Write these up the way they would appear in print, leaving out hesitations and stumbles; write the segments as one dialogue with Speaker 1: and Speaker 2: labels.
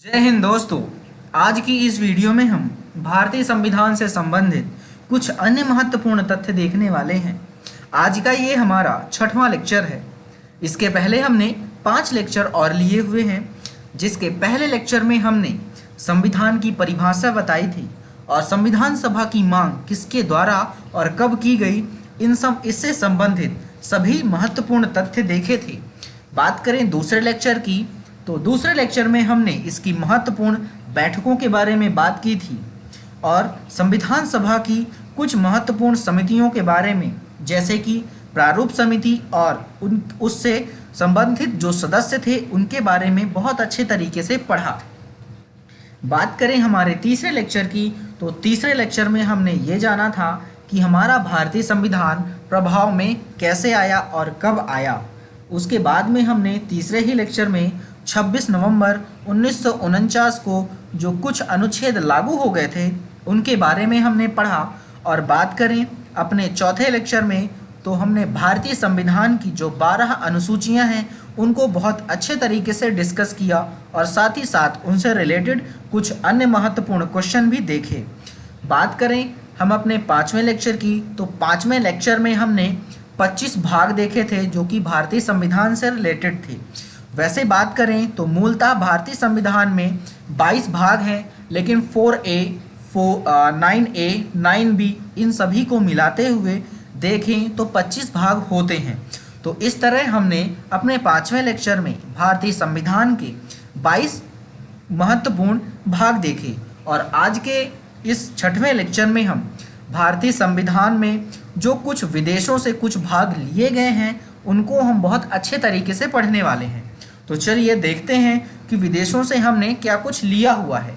Speaker 1: जय हिंद दोस्तों। आज की इस वीडियो में हम भारतीय संविधान से संबंधित कुछ अन्य महत्वपूर्ण तथ्य देखने वाले हैं। आज का ये हमारा 6वां लेक्चर है। इसके पहले हमने 5 लेक्चर और लिए हुए हैं, जिसके पहले लेक्चर में हमने संविधान की परिभाषा बताई थी और संविधान सभा की मांग किसके द्वारा और कब की गई, इससे संबंधित सभी महत्वपूर्ण तथ्य देखे थे। बात करें दूसरे लेक्चर की, तो दूसरे लेक्चर में हमने इसकी महत्वपूर्ण बैठकों के बारे में बात की थी और संविधान सभा की कुछ महत्वपूर्ण समितियों के बारे में, जैसे कि प्रारूप समिति और उससे संबंधित जो सदस्य थे उनके बारे में बहुत अच्छे तरीके से पढ़ा। बात करें हमारे तीसरे लेक्चर की, तो तीसरे लेक्चर में हमने ये जाना था कि हमारा भारतीय संविधान प्रभाव में कैसे आया और कब आया। उसके बाद में हमने तीसरे ही लेक्चर में 26 नवंबर 1949 को जो कुछ अनुच्छेद लागू हो गए थे उनके बारे में हमने पढ़ा। और बात करें अपने चौथे लेक्चर में, तो हमने भारतीय संविधान की जो 12 अनुसूचियां हैं उनको बहुत अच्छे तरीके से डिस्कस किया और साथ ही साथ उनसे रिलेटेड कुछ अन्य महत्वपूर्ण क्वेश्चन भी देखे। बात करें हम अपने 5वें लेक्चर की, तो 5वें लेक्चर में हमने 25 भाग देखे थे जो कि भारतीय संविधान से रिलेटेड थे। वैसे बात करें तो मूलतः भारतीय संविधान में 22 भाग हैं, लेकिन 4A, 9A, 9B इन सभी को मिलाते हुए देखें तो 25 भाग होते हैं। तो इस तरह हमने अपने 5वें लेक्चर में भारतीय संविधान के 22 महत्वपूर्ण भाग देखे और आज के इस 6वें लेक्चर में हम भारतीय संविधान में जो कुछ विदेशों से कुछ भाग लिए गए हैं उनको हम बहुत अच्छे तरीके से पढ़ने वाले हैं। तो चलिए देखते हैं कि विदेशों से हमने क्या कुछ लिया हुआ है।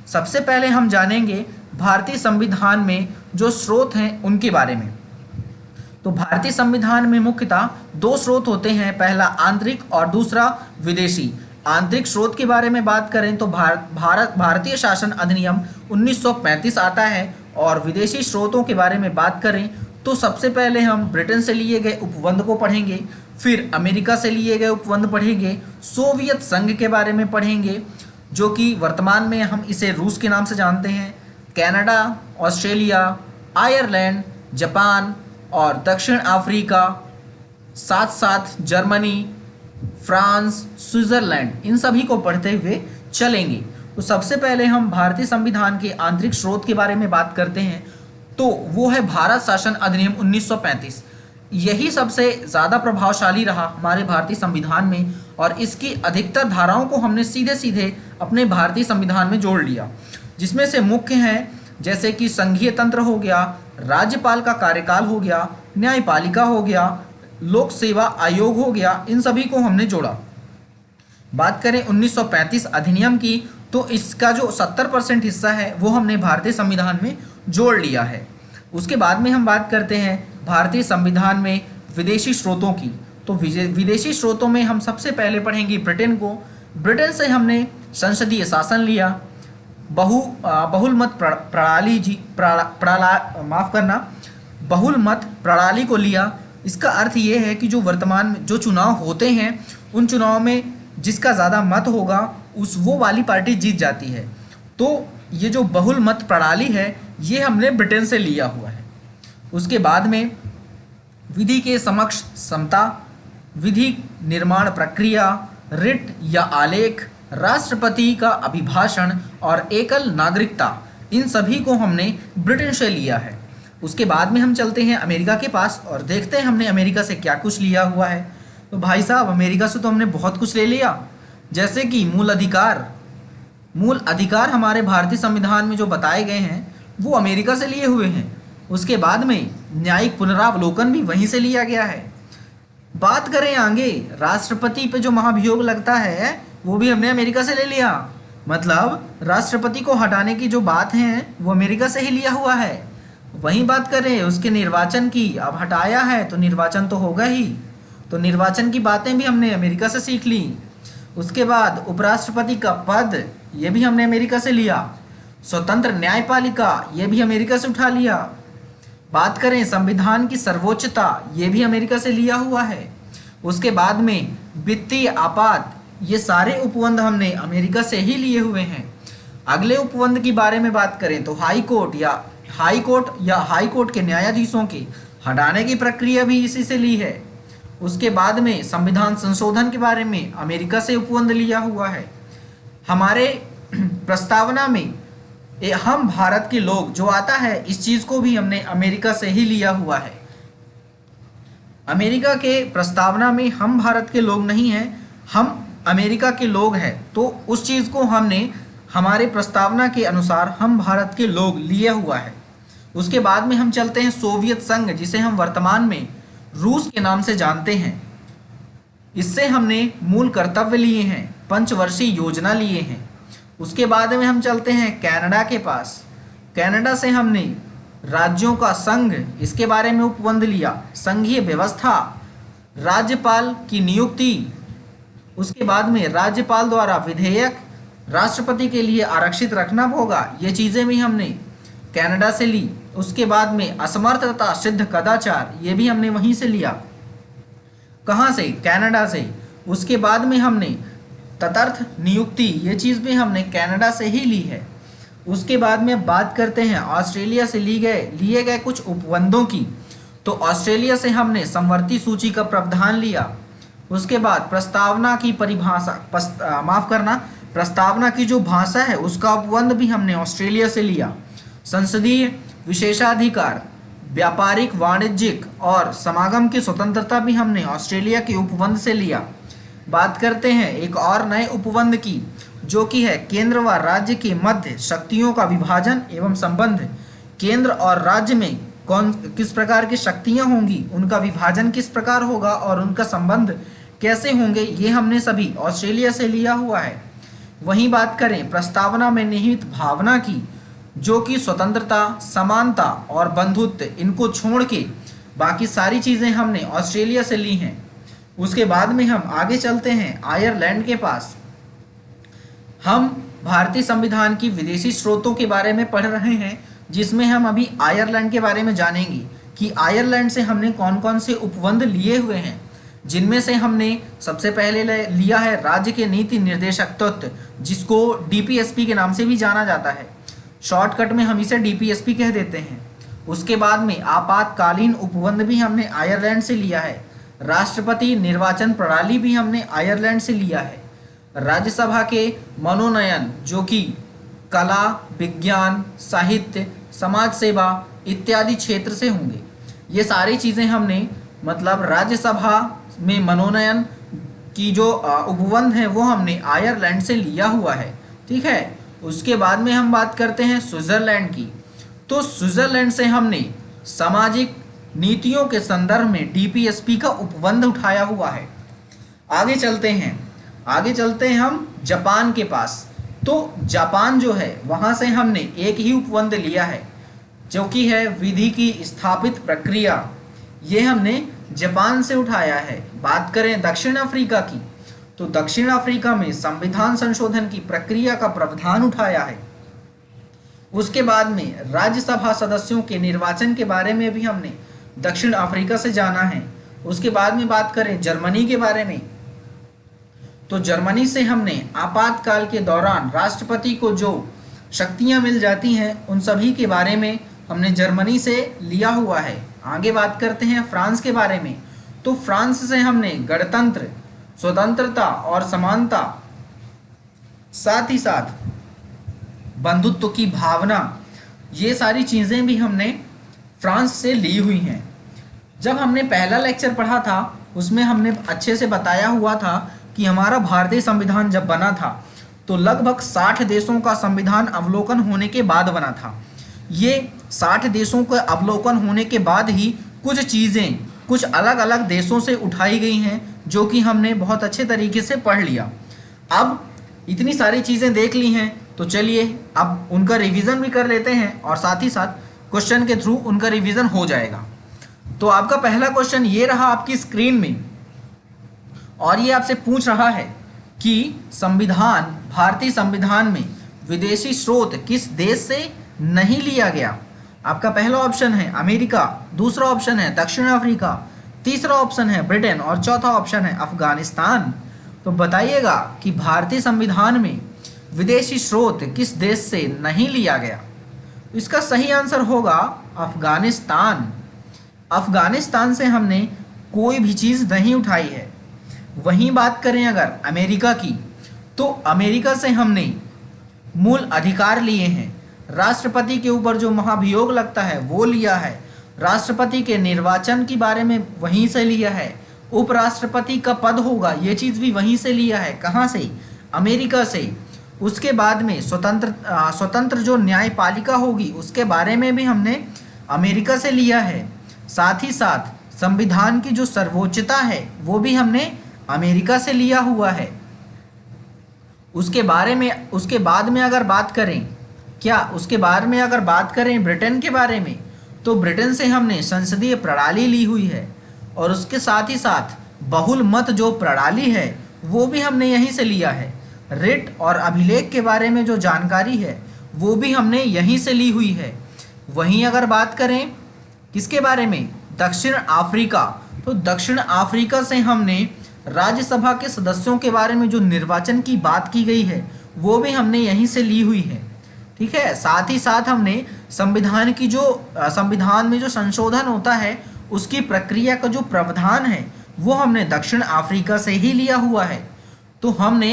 Speaker 1: सबसे पहले हम जानेंगे भारतीय संविधान में जो स्रोत हैं उनके बारे में। तो भारतीय संविधान में मुख्यतः 2 स्रोत होते हैं, पहला आंतरिक और दूसरा विदेशी। आंतरिक स्रोत के बारे में बात करें तो भारतीय शासन अधिनियम 1935 आता है और विदेशी स्रोतों के बारे में बात करें तो सबसे पहले हम ब्रिटेन से लिए गए उपबंध को पढ़ेंगे, फिर अमेरिका से लिए गए उपबंध पढ़ेंगे, सोवियत संघ के बारे में पढ़ेंगे जो कि वर्तमान में हम इसे रूस के नाम से जानते हैं, कनाडा, ऑस्ट्रेलिया, आयरलैंड, जापान और दक्षिण अफ्रीका, साथ साथ जर्मनी, फ्रांस, स्विट्जरलैंड, इन सभी को पढ़ते हुए चलेंगे। तो सबसे पहले हम भारतीय संविधान के आंतरिक स्रोत के बारे में बात करते हैं, तो वो है भारत शासन अधिनियम 1935। यही सबसे ज़्यादा प्रभावशाली रहा हमारे भारतीय संविधान में और इसकी अधिकतर धाराओं को हमने सीधे सीधे अपने भारतीय संविधान में जोड़ लिया, जिसमें से मुख्य हैं जैसे कि संघीय तंत्र हो गया, राज्यपाल का कार्यकाल हो गया, न्यायपालिका हो गया, लोक सेवा आयोग हो गया, इन सभी को हमने जोड़ा। बात करें 1935 अधिनियम की, तो इसका जो 70% हिस्सा है वो हमने भारतीय संविधान में जोड़ लिया है। उसके बाद में हम बात करते हैं भारतीय संविधान में विदेशी स्रोतों की। तो विदेशी स्रोतों में हम सबसे पहले पढ़ेंगे ब्रिटेन को। ब्रिटेन से हमने संसदीय शासन लिया, बहुमत प्रणाली को लिया। इसका अर्थ ये है कि जो वर्तमान में जो चुनाव होते हैं उन चुनाव में जिसका ज़्यादा मत होगा वो वाली पार्टी जीत जाती है। तो ये जो बहुमत प्रणाली है ये हमने ब्रिटेन से लिया हुआ है। उसके बाद में विधि के समक्ष समता, विधि निर्माण प्रक्रिया, रिट या आलेख, राष्ट्रपति का अभिभाषण और एकल नागरिकता, इन सभी को हमने ब्रिटेन से लिया है। उसके बाद में हम चलते हैं अमेरिका के पास और देखते हैं हमने अमेरिका से क्या कुछ लिया हुआ है। तो भाई साहब, अमेरिका से तो हमने बहुत कुछ ले लिया, जैसे कि मूल अधिकार हमारे भारतीय संविधान में जो बताए गए हैं वो अमेरिका से लिए हुए हैं। उसके बाद में न्यायिक पुनरावलोकन भी वहीं से लिया गया है। बात करें आगे राष्ट्रपति पे जो महाभियोग लगता है वो भी हमने अमेरिका से ले लिया। मतलब राष्ट्रपति को हटाने की जो बात है वो अमेरिका से ही लिया हुआ है। वहीं बात करें उसके निर्वाचन की, अब हटाया है तो निर्वाचन तो होगा ही, तो निर्वाचन की बातें भी हमने अमेरिका से सीख ली। उसके बाद उपराष्ट्रपति का पद, ये भी हमने अमेरिका से लिया। स्वतंत्र न्यायपालिका, ये भी अमेरिका से उठा लिया। बात करें संविधान की सर्वोच्चता, ये भी अमेरिका से लिया हुआ है। उसके बाद में वित्तीय आपात, ये सारे उपबंध हमने अमेरिका से ही लिए हुए हैं। अगले उपबंध की बारे में बात करें तो हाई कोर्ट या हाई कोर्ट के न्यायाधीशों के हटाने की प्रक्रिया भी इसी से ली है। उसके बाद में संविधान संशोधन के बारे में अमेरिका से उपबंध लिया हुआ है। हमारे प्रस्तावना में हम भारत के लोग जो आता है, इस चीज को भी हमने अमेरिका से ही लिया हुआ है। अमेरिका के प्रस्तावना में हम भारत के लोग नहीं हैं, हम अमेरिका के लोग हैं, तो उस चीज को हमने हमारे प्रस्तावना के अनुसार हम भारत के लोग लिया हुआ है। उसके बाद में हम चलते हैं सोवियत संघ, जिसे हम वर्तमान में रूस के नाम से जानते हैं। इससे हमने मूल कर्तव्य लिए हैं, पंचवर्षीय योजना लिए हैं। उसके बाद में हम चलते हैं कनाडा के पास। कनाडा से हमने राज्यों का संघ, इसके बारे में उपबंध लिया, संघीय व्यवस्था, राज्यपाल की नियुक्ति, उसके बाद में राज्यपाल द्वारा विधेयक, राष्ट्रपति के लिए आरक्षित रखना होगा, ये चीज़ें भी हमने कनाडा से ली। उसके बाद में असमर्थता सिद्ध कदाचार, ये भी हमने वहीं से लिया। कहाँ से? कनाडा से। उसके बाद में हमने तदर्थ नियुक्ति, ये चीज़ भी हमने कनाडा से ही ली है। उसके बाद में बात करते हैं ऑस्ट्रेलिया से लिए गए कुछ उपबंधों की। तो ऑस्ट्रेलिया से हमने समवर्ती सूची का प्रावधान लिया। उसके बाद प्रस्तावना की परिभाषा, प्रस्तावना की जो भाषा है उसका उपबंध भी हमने ऑस्ट्रेलिया से लिया। संसदीय विशेषाधिकार, व्यापारिक, वाणिज्यिक और समागम की स्वतंत्रता भी हमने ऑस्ट्रेलिया के उपबंध से लिया। बात करते हैं एक और नए उपबंध की, जो कि है केंद्र व राज्य के मध्य शक्तियों का विभाजन एवं संबंध। केंद्र और राज्य में किस प्रकार की शक्तियां होंगी, उनका विभाजन किस प्रकार होगा और उनका संबंध कैसे होंगे, ये हमने सभी ऑस्ट्रेलिया से लिया हुआ है। वहीं बात करें प्रस्तावना में निहित भावना की, जो कि स्वतंत्रता, समानता और बंधुत्व, इनको छोड़ के बाकी सारी चीज़ें हमने ऑस्ट्रेलिया से ली हैं। उसके बाद में हम आगे चलते हैं आयरलैंड के पास। हम भारतीय संविधान की विदेशी स्रोतों के बारे में पढ़ रहे हैं, जिसमें हम अभी आयरलैंड के बारे में जानेंगे कि आयरलैंड से हमने कौन कौन से उपबंध लिए हुए हैं। जिनमें से हमने सबसे पहले लिया है राज्य के नीति निर्देशक तत्व, जिसको डीपीएसपी के नाम से भी जाना जाता है। शॉर्टकट में हम इसे डीपीएसपी कह देते हैं। उसके बाद में आपातकालीन उपबंध भी हमने आयरलैंड से लिया है। राष्ट्रपति निर्वाचन प्रणाली भी हमने आयरलैंड से लिया है। राज्यसभा के मनोनयन, जो कि कला, विज्ञान, साहित्य, समाज सेवा इत्यादि क्षेत्र से होंगे, ये सारी चीज़ें हमने मतलब राज्यसभा में मनोनयन की जो उपबंध है वो हमने आयरलैंड से लिया हुआ है। ठीक है। उसके बाद में हम बात करते हैं स्विट्जरलैंड की। तो स्विट्जरलैंड से हमने सामाजिक नीतियों के संदर्भ में डीपीएसपी का उपबंध उठाया हुआ है। आगे चलते हैं हम जापान के पास। तो जापान जो है वहाँ से हमने एक ही उपबंध लिया है, जो कि है विधि की स्थापित प्रक्रिया। ये हमने जापान से उठाया है। बात करें दक्षिण अफ्रीका की, तो दक्षिण अफ्रीका में संविधान संशोधन की प्रक्रिया का प्रावधान उठाया है। उसके बाद में राज्यसभा सदस्यों के निर्वाचन के बारे में भी हमने दक्षिण अफ्रीका से जाना है। उसके बाद में बात करें जर्मनी के बारे में, तो जर्मनी से हमने आपातकाल के दौरान राष्ट्रपति को जो शक्तियां मिल जाती हैं उन सभी के बारे में हमने जर्मनी से लिया हुआ है। आगे बात करते हैं फ्रांस के बारे में। तो फ्रांस से हमने गणतंत्र, स्वतंत्रता और समानता, साथ ही साथ बंधुत्व की भावना, ये सारी चीज़ें भी हमने फ्रांस से ली हुई हैं। जब हमने पहला लेक्चर पढ़ा था उसमें हमने अच्छे से बताया हुआ था कि हमारा भारतीय संविधान जब बना था तो लगभग 60 देशों का संविधान अवलोकन होने के बाद बना था। ये 60 देशों का अवलोकन होने के बाद ही कुछ चीज़ें कुछ अलग अलग देशों से उठाई गई हैं, जो कि हमने बहुत अच्छे तरीके से पढ़ लिया। अब इतनी सारी चीज़ें देख ली हैं तो चलिए अब उनका रिवीजन भी कर लेते हैं और साथ ही साथ क्वेश्चन के थ्रू उनका रिवीजन हो जाएगा। तो आपका पहला क्वेश्चन ये रहा आपकी स्क्रीन में, और ये आपसे पूछ रहा है कि संविधान, भारतीय संविधान में विदेशी स्रोत किस देश से नहीं लिया गया। आपका पहला ऑप्शन है अमेरिका, दूसरा ऑप्शन है दक्षिण अफ्रीका, तीसरा ऑप्शन है ब्रिटेन और चौथा ऑप्शन है अफगानिस्तान। तो बताइएगा कि भारतीय संविधान में विदेशी स्रोत किस देश से नहीं लिया गया। इसका सही आंसर होगा अफगानिस्तान। अफगानिस्तान से हमने कोई भी चीज़ नहीं उठाई है। वहीं बात करें अगर अमेरिका की, तो अमेरिका से हमने मूल अधिकार लिए हैं। राष्ट्रपति के ऊपर जो महाभियोग लगता है वो लिया है। राष्ट्रपति के निर्वाचन के बारे में वहीं से लिया है। उपराष्ट्रपति का पद होगा, ये चीज़ भी वहीं से लिया है। कहाँ से? अमेरिका से। उसके बाद में स्वतंत्र जो न्यायपालिका होगी उसके बारे में भी हमने अमेरिका से लिया है। साथ ही साथ संविधान की जो सर्वोच्चता है वो भी हमने अमेरिका से लिया हुआ है। उसके बाद में अगर बात करें ब्रिटेन के बारे में, तो ब्रिटेन से हमने संसदीय प्रणाली ली हुई है। और उसके साथ ही साथ बहुल मत जो प्रणाली है वो भी हमने यहीं से लिया है। रिट और अभिलेख के बारे में जो जानकारी है वो भी हमने यहीं से ली हुई है। वहीं अगर बात करें किसके बारे में, दक्षिण अफ्रीका, तो दक्षिण अफ्रीका से हमने राज्यसभा के सदस्यों के बारे में जो निर्वाचन की बात की गई है वो भी हमने यहीं से ली हुई है। ठीक है। साथ ही साथ हमने संविधान में जो संशोधन होता है उसकी प्रक्रिया का जो प्रावधान है वो हमने दक्षिण अफ्रीका से ही लिया हुआ है। तो हमने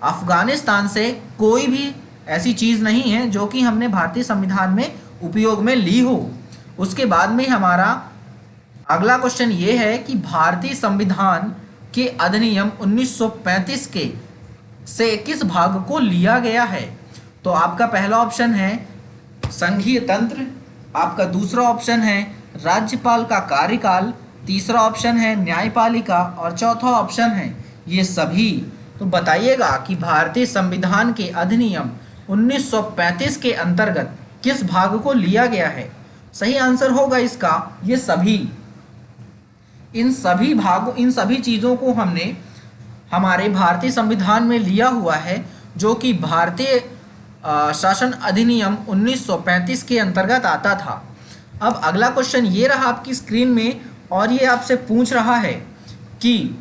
Speaker 1: अफगानिस्तान से कोई भी ऐसी चीज़ नहीं है जो कि हमने भारतीय संविधान में उपयोग में ली हो। उसके बाद में हमारा अगला क्वेश्चन ये है कि भारतीय संविधान के अधिनियम 1935 के से किस भाग को लिया गया है। तो आपका पहला ऑप्शन है संघीय तंत्र, आपका दूसरा ऑप्शन है राज्यपाल का कार्यकाल, तीसरा ऑप्शन है न्यायपालिका और चौथा ऑप्शन है ये सभी। तो बताइएगा कि भारतीय संविधान के अधिनियम 1935 के अंतर्गत किस भाग को लिया गया है। सही आंसर होगा इसका ये सभी। इन सभी चीज़ों को हमने हमारे भारतीय संविधान में लिया हुआ है, जो कि भारतीय शासन अधिनियम 1935 के अंतर्गत आता था। अब अगला क्वेश्चन ये रहा आपकी स्क्रीन में, और ये आपसे पूछ रहा है कि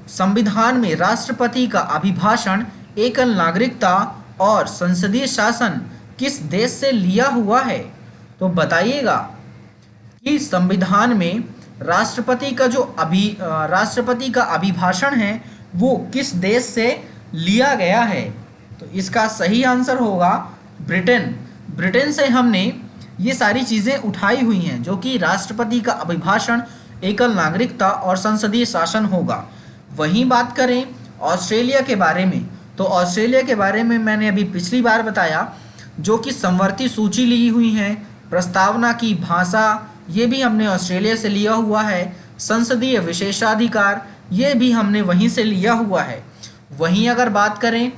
Speaker 1: संविधान में राष्ट्रपति का अभिभाषण, एकल नागरिकता और संसदीय शासन किस देश से लिया हुआ है। तो बताइएगा कि संविधान में राष्ट्रपति का अभिभाषण है वो किस देश से लिया गया है। तो इसका सही आंसर होगा ब्रिटेन। ब्रिटेन से हमने ये सारी चीज़ें उठाई हुई हैं, जो कि राष्ट्रपति का अभिभाषण, एकल नागरिकता और संसदीय शासन होगा। वहीं बात करें ऑस्ट्रेलिया के बारे में, तो ऑस्ट्रेलिया के बारे में मैंने अभी पिछली बार बताया, जो कि संवर्ती सूची ली हुई है। प्रस्तावना की भाषा ये भी हमने ऑस्ट्रेलिया से लिया हुआ है। संसदीय विशेषाधिकार ये भी हमने वहीं से लिया हुआ है। वहीं अगर बात करें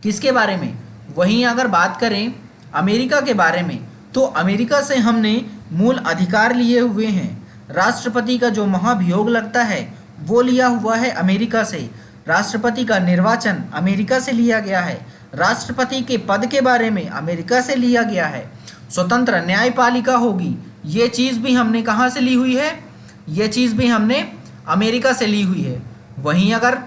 Speaker 1: किसके बारे में, वहीं अगर बात करें अमेरिका के बारे में, तो अमेरिका से हमने मूल अधिकार लिए हुए हैं। राष्ट्रपति का जो महाभियोग लगता है वो लिया हुआ है अमेरिका से। राष्ट्रपति का निर्वाचन अमेरिका से लिया गया है। राष्ट्रपति के पद के बारे में अमेरिका से लिया गया है। स्वतंत्र न्यायपालिका होगी, ये चीज़ भी हमने कहाँ से ली हुई है, ये चीज़ भी हमने अमेरिका से ली हुई है। वहीं अगर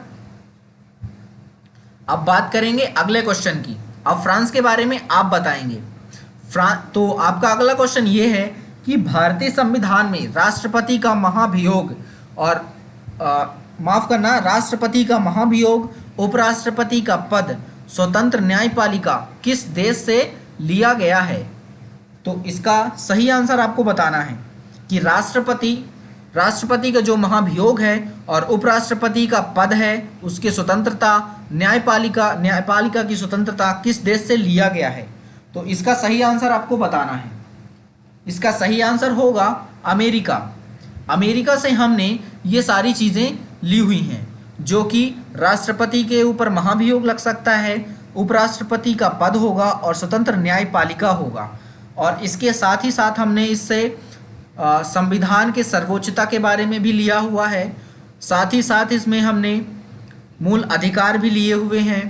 Speaker 1: अब बात करेंगे अगले क्वेश्चन की, अब फ्रांस के बारे में आप बताएंगे। तो आपका अगला क्वेश्चन ये है कि भारतीय संविधान में राष्ट्रपति का महाभियोग और राष्ट्रपति का महाभियोग, उपराष्ट्रपति का पद, स्वतंत्र न्यायपालिका किस देश से लिया गया है। तो इसका सही आंसर आपको बताना है कि राष्ट्रपति का जो महाभियोग है और उपराष्ट्रपति का पद है उसकी स्वतंत्रता, न्यायपालिका की स्वतंत्रता किस देश से लिया गया है। तो इसका सही आंसर आपको बताना है। इसका सही आंसर होगा अमेरिका। अमेरिका से हमने ये सारी चीज़ें ली हुई हैं, जो कि राष्ट्रपति के ऊपर महाभियोग लग सकता है, उपराष्ट्रपति का पद होगा और स्वतंत्र न्यायपालिका होगा। और इसके साथ ही साथ हमने इससे संविधान के सर्वोच्चता के बारे में भी लिया हुआ है। साथ ही साथ इसमें हमने मूल अधिकार भी लिए हुए हैं।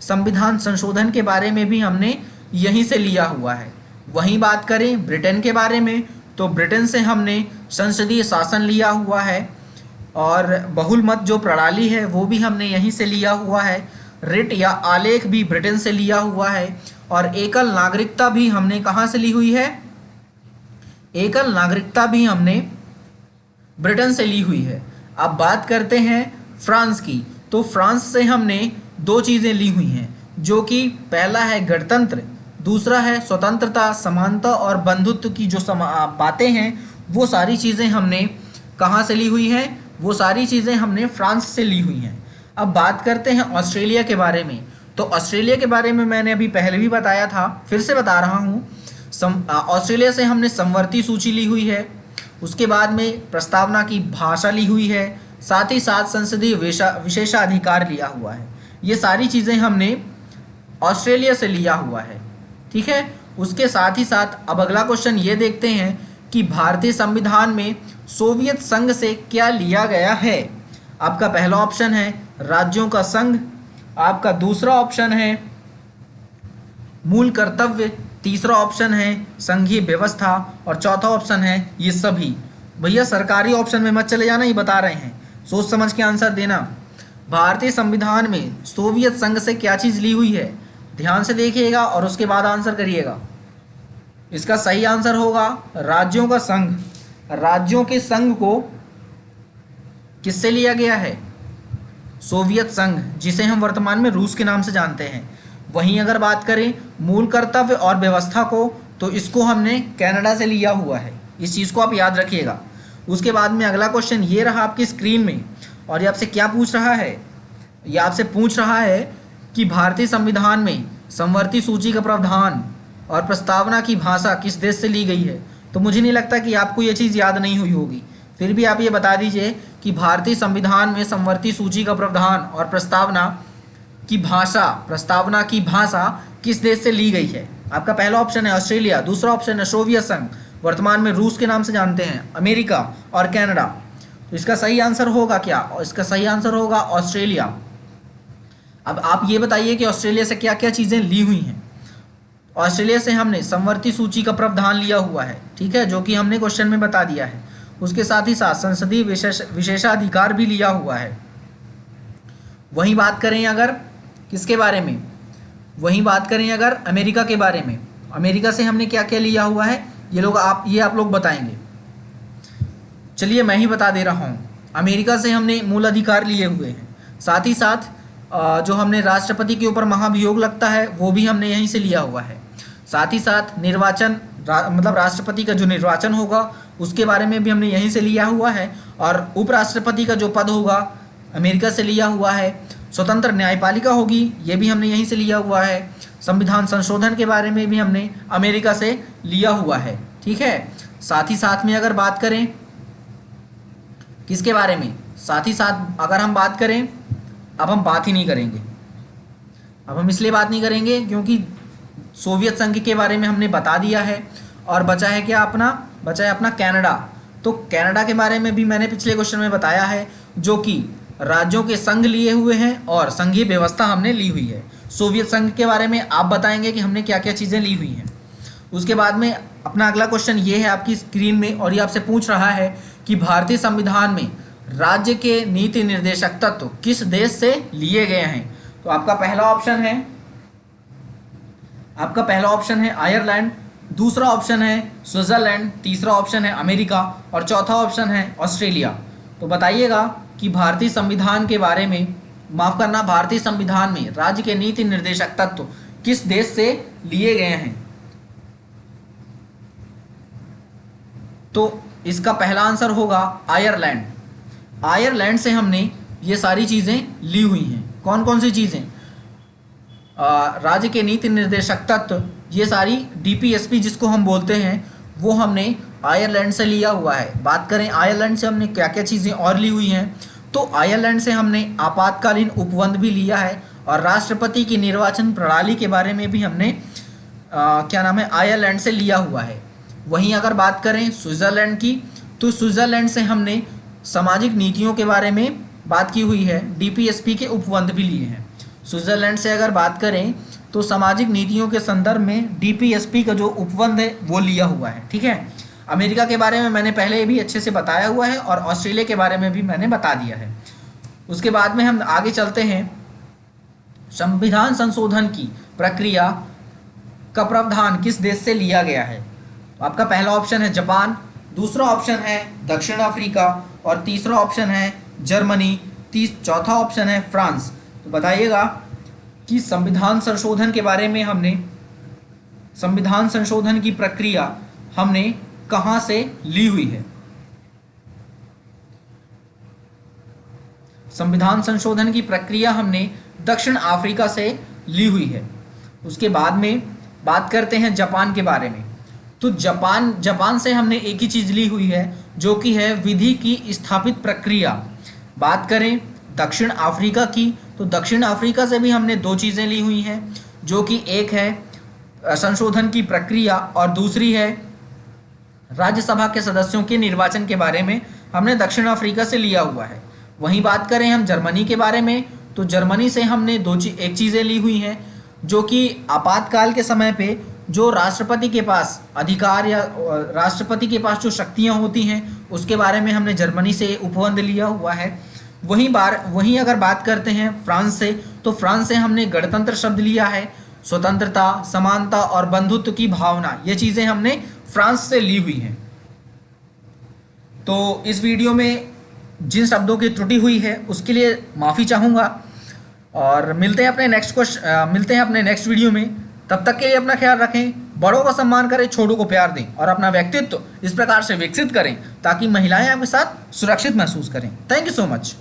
Speaker 1: संविधान संशोधन के बारे में भी हमने यहीं से लिया हुआ है। वहीं बात करें ब्रिटेन के बारे में, तो ब्रिटेन से हमने संसदीय शासन लिया हुआ है। और बहुलमत जो प्रणाली है वो भी हमने यहीं से लिया हुआ है। रिट या आलेख भी ब्रिटेन से लिया हुआ है। और एकल नागरिकता भी हमने कहाँ से ली हुई है? एकल नागरिकता भी हमने ब्रिटेन से ली हुई है। अब बात करते हैं फ्रांस की, तो फ्रांस से हमने दो चीज़ें ली हुई हैं, जो कि पहला है गणतंत्र, दूसरा है स्वतंत्रता, समानता और बंधुत्व की जो बातें हैं वो सारी चीज़ें हमने कहाँ से ली हुई हैं? वो सारी चीज़ें हमने फ्रांस से ली हुई हैं। अब बात करते हैं ऑस्ट्रेलिया के बारे में। तो ऑस्ट्रेलिया के बारे में मैंने अभी पहले भी बताया था, फिर से बता रहा हूँ। ऑस्ट्रेलिया से हमने समवर्ती सूची ली हुई है, उसके बाद में प्रस्तावना की भाषा ली हुई है, साथ ही साथ संसदीय विशेषाधिकार लिया हुआ है। ये सारी चीज़ें हमने ऑस्ट्रेलिया से लिया हुआ है, ठीक है। उसके साथ ही साथ अब अगला क्वेश्चन ये देखते हैं कि भारतीय संविधान में सोवियत संघ से क्या लिया गया है। आपका पहला ऑप्शन है राज्यों का संघ, आपका दूसरा ऑप्शन है मूल कर्तव्य, तीसरा ऑप्शन है संघीय व्यवस्था और चौथा ऑप्शन है ये सभी। भैया सरकारी ऑप्शन में मत चले जाना, ये बता रहे हैं, सोच समझ के आंसर देना। भारतीय संविधान में सोवियत संघ से क्या चीज़ ली हुई है, ध्यान से देखिएगा और उसके बाद आंसर करिएगा। इसका सही आंसर होगा राज्यों का संघ। राज्यों के संघ को किससे लिया गया है? सोवियत संघ, जिसे हम वर्तमान में रूस के नाम से जानते हैं। वहीं अगर बात करें मूल कर्तव्य और व्यवस्था को, तो इसको हमने कनाडा से लिया हुआ है। इस चीज़ को आप याद रखिएगा। उसके बाद में अगला क्वेश्चन ये रहा आपकी स्क्रीन में, और ये आपसे क्या पूछ रहा है? ये आपसे पूछ रहा है कि भारतीय संविधान में समवर्ती सूची का प्रावधान और प्रस्तावना की भाषा किस देश से ली गई है। तो मुझे नहीं लगता कि आपको ये चीज़ याद नहीं हुई होगी, फिर भी आप ये बता दीजिए कि भारतीय संविधान में समवर्ती सूची का प्रावधान और प्रस्तावना की भाषा किस देश से ली गई है। आपका पहला ऑप्शन है ऑस्ट्रेलिया, दूसरा ऑप्शन है सोवियत संघ, वर्तमान में रूस के नाम से जानते हैं, अमेरिका और कनाडा। तो इसका सही आंसर होगा क्या? और इसका सही आंसर होगा ऑस्ट्रेलिया। अब आप ये बताइए कि ऑस्ट्रेलिया से क्या क्या चीज़ें ली हुई हैं। ऑस्ट्रेलिया से हमने समवर्ती सूची का प्रावधान लिया हुआ है, ठीक है, जो कि हमने क्वेश्चन में बता दिया है। उसके साथ ही साथ संसदीय विशेषाधिकार भी लिया हुआ है। वहीं बात करें अगर किसके बारे में, वहीं बात करें अगर अमेरिका के बारे में, अमेरिका से हमने क्या क्या लिया हुआ है, ये आप लोग बताएंगे। चलिए मैं ही बता दे रहा हूँ। अमेरिका से हमने मूल अधिकार लिए हुए हैं, साथ ही साथ जो हमने राष्ट्रपति के ऊपर महाभियोग लगता है वो भी हमने यहीं से लिया हुआ है। साथ ही साथ निर्वाचन मतलब राष्ट्रपति का जो निर्वाचन होगा उसके बारे में भी हमने यहीं से लिया हुआ है, और उपराष्ट्रपति का जो पद होगा अमेरिका से लिया हुआ है। स्वतंत्र न्यायपालिका होगी, ये भी हमने यहीं से लिया हुआ है। संविधान संशोधन के बारे में भी हमने अमेरिका से लिया हुआ है, ठीक है। साथ ही साथ में अगर बात करें किसके बारे में, साथ ही साथ अगर हम बात करें, अब हम बात ही नहीं करेंगे, अब हम इसलिए बात नहीं करेंगे क्योंकि सोवियत संघ के बारे में हमने बता दिया है, और बचा है क्या बचा है अपना कनाडा। तो कनाडा के बारे में भी मैंने पिछले क्वेश्चन में बताया है, जो कि राज्यों के संघ लिए हुए हैं और संघीय व्यवस्था हमने ली हुई है। सोवियत संघ के बारे में आप बताएंगे कि हमने क्या क्या चीज़ें ली हुई हैं। उसके बाद में अपना अगला क्वेश्चन ये है आपकी स्क्रीन में, और ये आपसे पूछ रहा है कि भारतीय संविधान में राज्य के नीति निर्देशक तत्व किस देश से लिए गए हैं। तो आपका पहला ऑप्शन है आयरलैंड, दूसरा ऑप्शन है स्विट्जरलैंड, तीसरा ऑप्शन है अमेरिका और चौथा ऑप्शन है ऑस्ट्रेलिया। तो बताइएगा कि भारतीय संविधान में राज्य के नीति निर्देशक तत्व किस देश से लिए गए हैं। तो इसका पहला आंसर होगा आयरलैंड। आयरलैंड से हमने ये सारी चीज़ें ली हुई हैं। कौन कौन सी चीज़ें? राज्य के नीति निर्देशक तत्व, ये सारी डीपीएसपी जिसको हम बोलते हैं, वो हमने आयरलैंड से लिया हुआ है। बात करें आयरलैंड से हमने क्या क्या चीज़ें और ली हुई हैं, तो आयरलैंड से हमने आपातकालीन उपबंध भी लिया है, और राष्ट्रपति की निर्वाचन प्रणाली के बारे में भी हमने आयरलैंड से लिया हुआ है। वहीं अगर बात करें स्विट्ज़रलैंड की, तो स्विट्ज़रलैंड से हमने सामाजिक नीतियों के बारे में बात की हुई है, डीपीएसपी के उपबंध भी लिए हैं। स्विट्ज़रलैंड से अगर बात करें तो सामाजिक नीतियों के संदर्भ में डीपीएसपी का जो उपबंध है वो लिया हुआ है, ठीक है। अमेरिका के बारे में मैंने पहले भी अच्छे से बताया हुआ है और ऑस्ट्रेलिया के बारे में भी मैंने बता दिया है। उसके बाद में हम आगे चलते हैं। संविधान संशोधन की प्रक्रिया का प्रावधान किस देश से लिया गया है? आपका पहला ऑप्शन है जापान, दूसरा ऑप्शन है दक्षिण अफ्रीका और तीसरा ऑप्शन है जर्मनी, चौथा ऑप्शन है फ्रांस। तो बताइएगा कि संविधान संशोधन के बारे में संविधान संशोधन की प्रक्रिया हमने कहां से ली हुई है? संविधान संशोधन की प्रक्रिया हमने दक्षिण अफ्रीका से ली हुई है। उसके बाद में बात करते हैं जापान के बारे में। तो जापान से हमने एक ही चीज ली हुई है जो कि है विधि की स्थापित प्रक्रिया। बात करें दक्षिण अफ्रीका की, तो दक्षिण अफ्रीका से भी हमने दो चीजें ली हुई हैं, जो कि एक है संशोधन की प्रक्रिया और दूसरी है राज्यसभा के सदस्यों के निर्वाचन के बारे में हमने दक्षिण अफ्रीका से लिया हुआ है। वहीं बात करें हम जर्मनी के बारे में, तो जर्मनी से हमने एक चीज़ें ली हुई हैं, जो कि आपातकाल के समय पे जो राष्ट्रपति के पास अधिकार या राष्ट्रपति के पास जो शक्तियां होती हैं उसके बारे में हमने जर्मनी से उपबंध लिया हुआ है। वहीं अगर बात करते हैं फ्रांस से, तो फ्रांस से हमने गणतंत्र शब्द लिया है, स्वतंत्रता, समानता और बंधुत्व की भावना, ये चीज़ें हमने फ्रांस से ली हुई हैं। तो इस वीडियो में जिन शब्दों की त्रुटि हुई है उसके लिए माफ़ी चाहूँगा और मिलते हैं अपने नेक्स्ट वीडियो में। तब तक के लिए अपना ख्याल रखें, बड़ों का सम्मान करें, छोटों को प्यार दें और अपना व्यक्तित्व इस प्रकार से विकसित करें ताकि महिलाएं आपके साथ सुरक्षित महसूस करें। Thank you so much.